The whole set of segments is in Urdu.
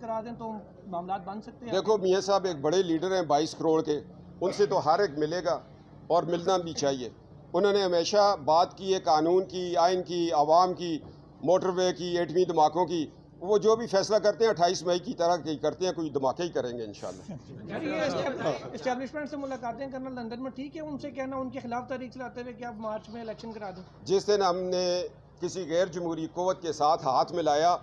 کرا دیں تو معاملات بن سکتے ہیں؟ دیکھو میاں صاحب ایک بڑے لیڈر ہیں 22 کروڑ کے، ان سے تو ہر ایک ملے گا اور ملنا بھی چاہیے۔ انہوں نے ہمیشہ بات کی ہے قانون کی، آئین کی، عوام کی، موٹر وے کی، ایٹمی دھماکوں کی۔ وہ جو بھی فیصلہ کرتے ہیں 28 مئی کی طرح کرتے ہیں، کوئی دھماکے ہی کریں گے انشاءاللہ۔ اسٹیبلشمنٹ سے ملاقاتیں کرنا لندن میں ٹھیک ہے؟ ان سے کہنا ان کے خلاف تحریک چلاتے ہوئے کہ آپ مارچ میں الیکشن کرا دیں؟ جس دن ہم نے کسی غیر جمہوری قوت کے ساتھ ہاتھ ملایا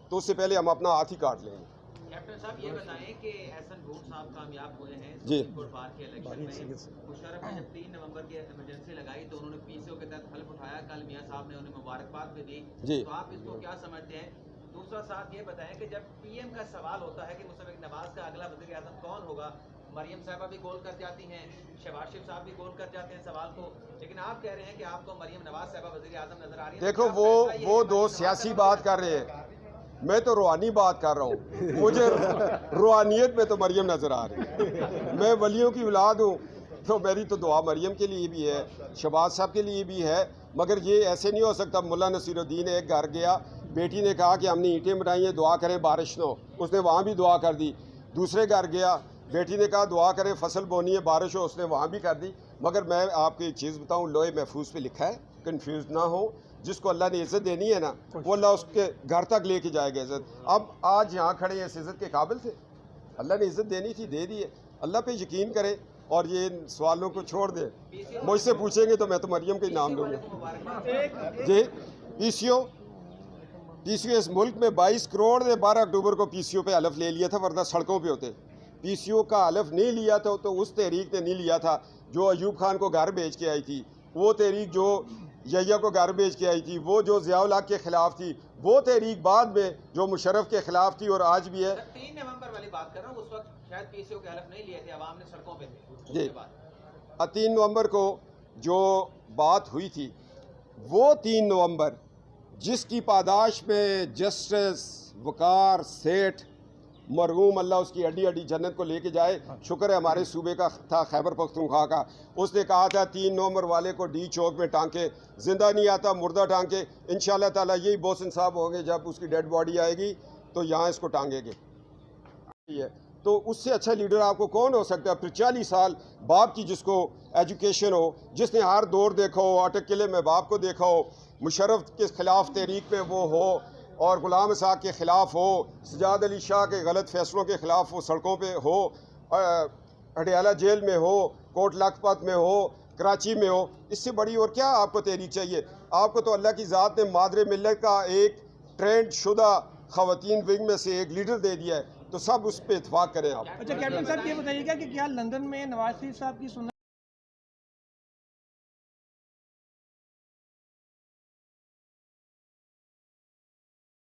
تو اس سے پہلے ہم اپنا ہاتھ ہی کاٹ لیں گے۔ کیپٹن صاحب یہ بتائیں کہ احسن بھٹ صاحب کامیاب ہوئے ہیں جی سپریم کورٹ بار کے الیکشن میں۔ مشرف نے جب 3 نومبر کی ایمرجنسی لگائی تو انہوں نے پی سی او کے تحت حلف اٹھایا، کل میاں صاحب نے انہیں مبارکباد بھی دی، جی تو آپ اس کو کیا سمجھتے ہیں؟ دوسرا صاحب یہ بتائیں کہ جب پی ایم کا سوال ہوتا ہے کہ مشرف نواز کا اگلا وزیر اعظم کون ہوگا، مریم صاحبہ بھی گول کر جاتی ہیں، شہباز شریف صاحب بھی گول کر جاتے ہیں سوال کو، لیکن آپ کہہ رہے ہیں کہ آپ کو مریم نواز صاحبہ وزیر اعظم نظر آ رہی ہیں۔ دیکھو وہ دو سیاسی بات کر رہے ہیں، میں تو روحانی بات کر رہا ہوں۔ مجھے روحانیت میں تو مریم نظر آ رہی ہے، میں ولیوں کی اولاد ہوں، تو میری تو دعا مریم کے لیے بھی ہے، شہباز صاحب کے لیے بھی ہے۔ مگر یہ ایسے نہیں ہو سکتا۔ ملا نصیر الدین ایک گھر گیا، بیٹی نے کہا کہ ہم نے اینٹیں بنائی ہیں، دعا کریں بارش نہ ہو، اس نے وہاں بھی دعا کر دی۔ دوسرے گھر گیا، بیٹی نے کہا دعا کریں فصل بونی ہے بارش ہو، اس نے وہاں بھی کر دی۔ مگر میں آپ کو ایک چیز بتاؤں، لوہے محفوظ پہ لکھا ہے، کنفیوز نہ ہو، جس کو اللہ نے عزت دینی ہے نا وہ اللہ اس کے گھر تک لے کے جائے گا عزت۔ اب آج یہاں کھڑے ہیں، اس عزت کے قابل تھے، اللہ نے عزت دینی تھی دے دی ہے۔ اللہ پہ یقین کریں اور یہ سوالوں کو چھوڑ دیں۔ مجھ سے پوچھیں گے تو میں تو مریم کا ہی نام دوں گا۔ جی پی سی او اس ملک میں 22 کروڑ نے 12 اکتوبر کو پی سی او پہ حلف لے لیا تھا، ورنہ سڑکوں پہ ہوتے۔ پی سی او کا حلف نہیں لیا تھا تو اس تحریک نے نہیں لیا تھا جو ایوب خان کو گھر بھیج کے آئی تھی، وہ تحریک جو یحییٰ کو گھر بھیج کے آئی تھی، وہ جو ضیاء الحق کے خلاف تھی، وہ تحریک بعد میں جو مشرف کے خلاف تھی اور آج بھی ہے۔ 3 نومبر والی بات کر رہا ہوں، اس وقت شاید پی سی او کے حلف نہیں لیے تھے، عوام نے سڑکوں پہ تھے۔ جی 3 نومبر کو جو بات ہوئی تھی، وہ 3 نومبر جس کی پاداش میں جسٹس وقار سیٹھ مرحوم اللہ اس کی ہڈی ہڈی جنت کو لے کے جائے، شکر ہے ہمارے صوبے کا تھا خیبر پختونخوا کا، اس نے کہا تھا 3 نومبر والے کو ڈی چوک میں ٹانکے، زندہ نہیں آتا مردہ ٹانکے۔ انشاءاللہ تعالیٰ یہی بوسن صاحب ہوں گے، جب اس کی ڈیڈ باڈی آئے گی تو یہاں اس کو ٹانگیں گے۔ تو اس سے اچھا لیڈر آپ کو کون ہو سکتا ہے؟ پھر 40 سال باپ کی جس کو ایجوکیشن ہو، جس نے ہر دور دیکھا ہو، اٹک قلعے میں باپ کو دیکھا ہو، مشرف کے خلاف تحریک میں وہ ہو اور غلام اسحاق کے خلاف ہو، سجاد علی شاہ کے غلط فیصلوں کے خلاف وہ سڑکوں پہ ہو، ہڈیالہ جیل میں ہو، کوٹ لکھپت میں ہو، کراچی میں ہو، اس سے بڑی اور کیا آپ کو تحریک چاہیے؟ آپ کو تو اللہ کی ذات نے مادر ملت کا ایک ٹرینڈ شدہ خواتین ونگ میں سے ایک لیڈر دے دیا ہے، تو سب اس پہ اتفاق کریں آپ۔ اچھا کیپٹن صاحب یہ بتائیے گا کہ کیا لندن میں نواز شریف صاحب کی سنت